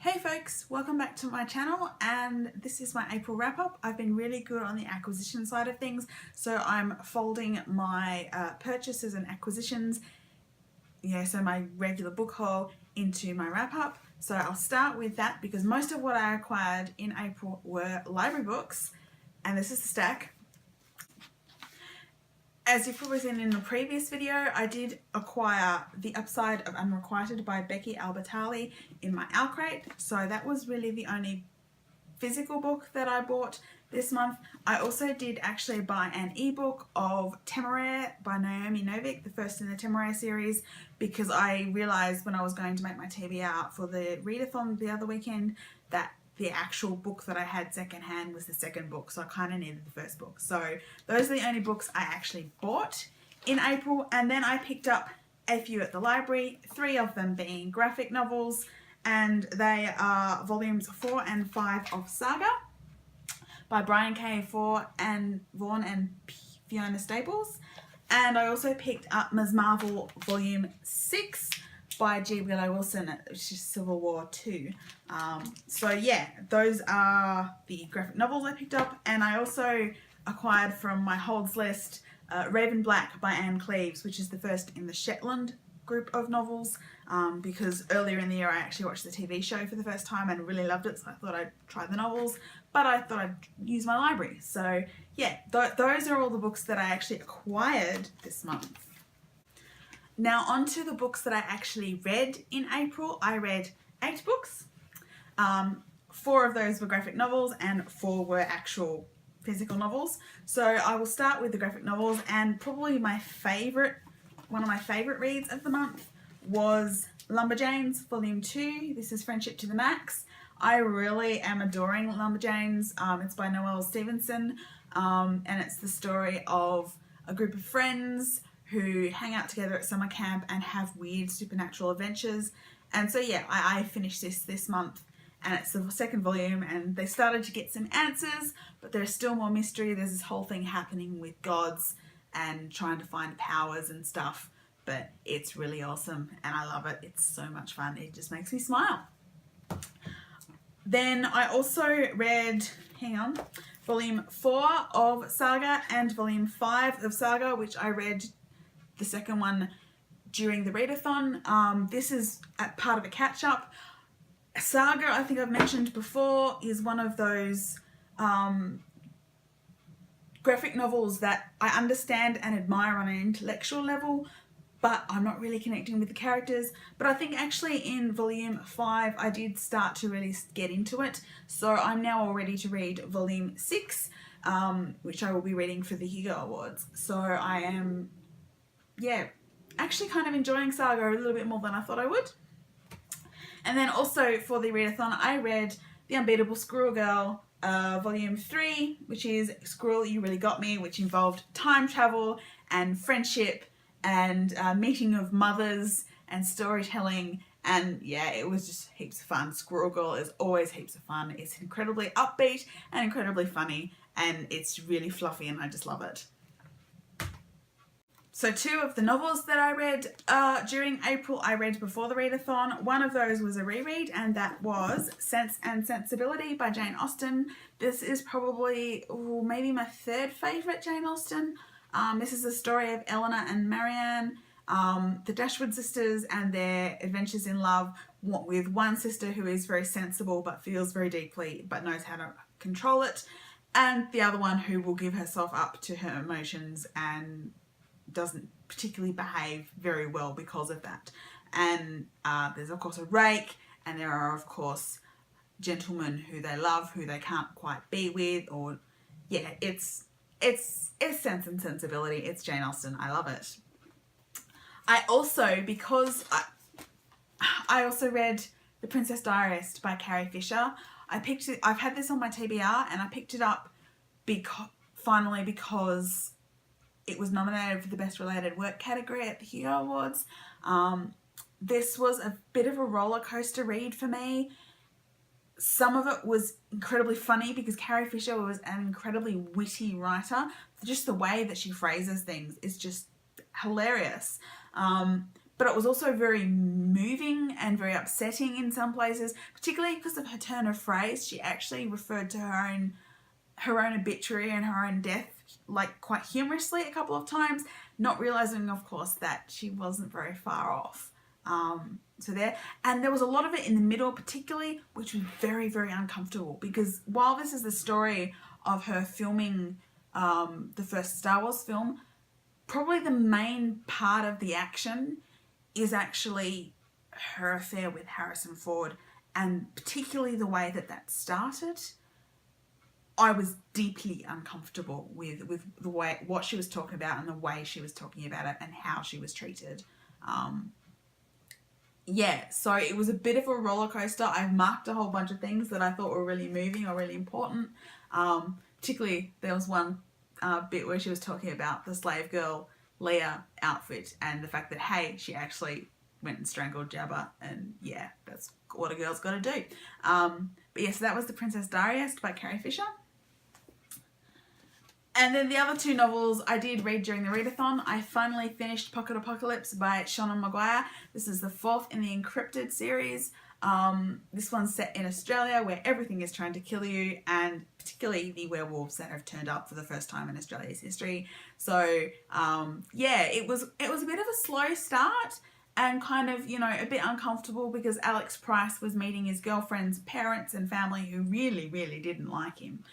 Hey folks, welcome back to my channel, and this is my April wrap up. I've been really good on the acquisition side of things, so I'm folding my purchases and acquisitions, so my regular book haul, into my wrap up. So I'll start with that because most of what I acquired in April were library books, and this is the stack. As you've probably seen in the previous video, I did acquire The Upside of Unrequited by Becky Albertalli in my Owl crate. So that was really the only physical book that I bought this month. I also did actually buy an ebook of Temeraire by Naomi Novik, the first in the Temeraire series, because I realised when I was going to make my TBR for the readathon the other weekend that the actual book that I had secondhand was the second book, so I kind of needed the first book. So those are the only books I actually bought in April, and then I picked up a few at the library, 3 of them being graphic novels, and they are volumes 4 and 5 of Saga by Brian K. and Vaughan and Fiona Staples. And I also picked up Ms. Marvel volume 6 by Willow Wilson, which is Civil War 2. So yeah, those are the graphic novels I picked up, and I also acquired from my holds list Raven Black by Cleeves, which is the first in the Shetland group of novels, because earlier in the year I actually watched the TV show for the first time and really loved it, so I thought I'd try the novels, but I thought I'd use my library. So yeah, those are all the books that I actually acquired this month. Now on to the books that I actually read in April. I read 8 books. 4 of those were graphic novels and 4 were actual physical novels. So I will start with the graphic novels, and probably one of my favourite reads of the month was Lumberjanes Volume 2. This is Friendship to the Max. I really am adoring Lumberjanes. It's by Noelle Stevenson, and it's the story of a group of friends who hang out together at summer camp and have weird supernatural adventures. And so yeah, I finished this month, and it's the second volume, and they started to get some answers, but there's still more mystery. There's this whole thing happening with gods and trying to find powers and stuff, but it's really awesome and I love it. It's so much fun. It just makes me smile. Then I also read, Volume 4 of Saga and Volume 5 of Saga, which I read the second one during the readathon. This is part of a catch-up. Saga, I think I've mentioned before, is one of those graphic novels that I understand and admire on an intellectual level, but I'm not really connecting with the characters. But I think actually in Volume 5 I did start to really get into it, so I'm now all ready to read Volume 6, which I will be reading for the Hugo Awards. So I am actually kind of enjoying Saga a little bit more than I thought I would. And then also for the readathon I read The Unbeatable Squirrel Girl Volume 3, which is Squirrel, You Really Got Me, which involved time travel and friendship and meeting of mothers and storytelling, and yeah, it was just heaps of fun. Squirrel Girl is always heaps of fun. It's incredibly upbeat and incredibly funny, and it's really fluffy, and I just love it. So 2 of the novels that I read during April, I read before the readathon. One of those was a reread, and that was Sense and Sensibility by Jane Austen. This is probably maybe my 3rd favourite Jane Austen. This is the story of Eleanor and Marianne, the Dashwood sisters, and their adventures in love with one sister who is very sensible but feels very deeply but knows how to control it, and the other one who will give herself up to her emotions and doesn't particularly behave very well because of that. And there's of course a rake, and there are of course gentlemen who they love who they can't quite be with, or yeah, it's Sense and Sensibility. It's Jane Austen. I love it. I also, because I also read The Princess Diarist by Carrie Fisher. I've had this on my TBR, and I picked it up finally because it was nominated for the Best Related Work category at the Hugo Awards. This was a bit of a roller coaster read for me. Some of it was incredibly funny because Carrie Fisher was an incredibly witty writer. Just the way that she phrases things is just hilarious. but it was also very moving and very upsetting in some places, particularly because of her turn of phrase. She actually referred to her own obituary and her own death like quite humorously a couple of times, not realizing, of course, that she wasn't very far off. So there, and there was a lot of it in the middle particularly, which was very, very uncomfortable, because while this is the story of her filming the first Star Wars film, probably the main part of the action is actually her affair with Harrison Ford, and particularly the way that that started. I was deeply uncomfortable with the way, what she was talking about and the way she was talking about it and how she was treated. Yeah, so it was a bit of a roller coaster. I've marked a whole bunch of things that I thought were really moving or really important. Particularly, there was one bit where she was talking about the slave girl Leia outfit and the fact that, hey, she actually went and strangled Jabba, and yeah, that's what a girl's got to do. But yes, that was The Princess Diarist by Carrie Fisher. And then the other two novels I did read during the readathon. I finally finished Pocket Apocalypse by Seanan McGuire. This is the fourth in the Encrypted series. This one's set in Australia, where everything is trying to kill you, and particularly the werewolves that have turned up for the first time in Australia's history. So yeah, it was a bit of a slow start and kind of, you know, a bit uncomfortable, because Alex Price was meeting his girlfriend's parents and family who really, really didn't like him.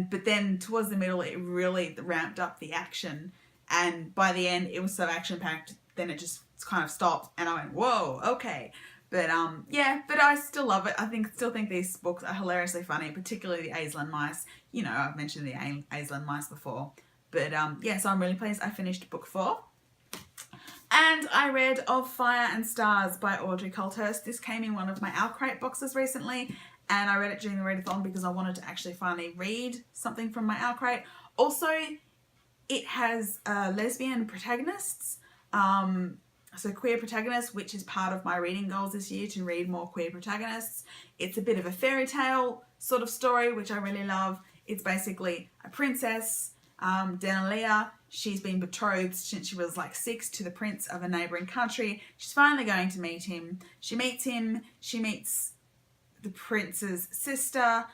But then towards the middle, it really ramped up the action, and by the end, it was so action-packed, then it just kind of stopped, and I went, whoa, okay. But yeah, but I still love it. I still think these books are hilariously funny, particularly the Aislinn Mice. You know, I've mentioned the Aislinn Mice before. But yeah, so I'm really pleased I finished book 4. And I read Of Fire and Stars by Audrey Coulthurst. This came in one of my Alcrate boxes recently, and I read it during the readathon because I wanted to actually finally read something from my Alcrate. Also, it has lesbian protagonists, so queer protagonists, which is part of my reading goals this year, to read more queer protagonists. It's a bit of a fairy tale sort of story, which I really love. It's basically a princess, Denalia. She's been betrothed since she was like 6 to the prince of a neighbouring country. She's finally going to meet him. She meets him. She meets the prince's sister.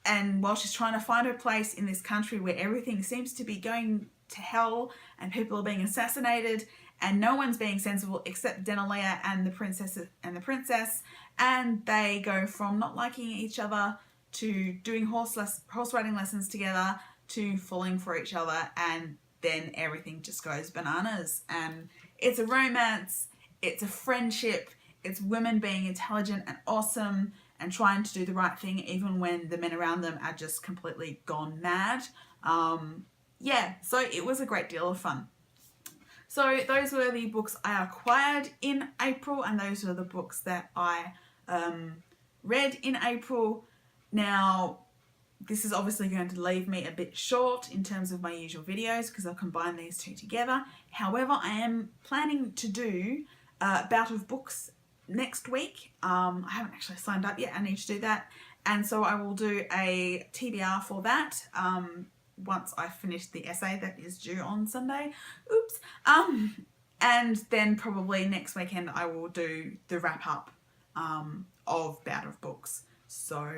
And while she's trying to find her place in this country where everything seems to be going to hell and people are being assassinated and no one's being sensible except Denalia and the princess, and they go from not liking each other to doing horse riding lessons together to falling for each other, and then everything just goes bananas. And it's a romance, it's a friendship, it's women being intelligent and awesome and trying to do the right thing even when the men around them are just completely gone mad. Yeah, so it was a great deal of fun. So those were the books I acquired in April, and those were the books that I read in April. Now, this is obviously going to leave me a bit short in terms of my usual videos because I'll combine these two together. However, I am planning to do a bout of books next week. I haven't actually signed up yet. I need to do that. And so I will do a TBR for that once I finish the essay that is due on Sunday. Oops. And then probably next weekend I will do the wrap up of bout of books. So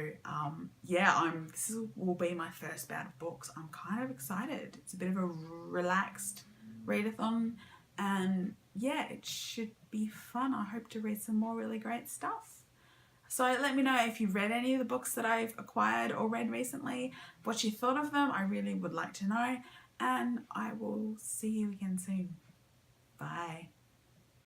yeah, this will be my first bout of books. I'm kind of excited. It's a bit of a relaxed readathon, and yeah, it should be fun. I hope to read some more really great stuff. So let me know if you've read any of the books that I've acquired or read recently, what you thought of them. I really would like to know, and I will see you again soon. Bye.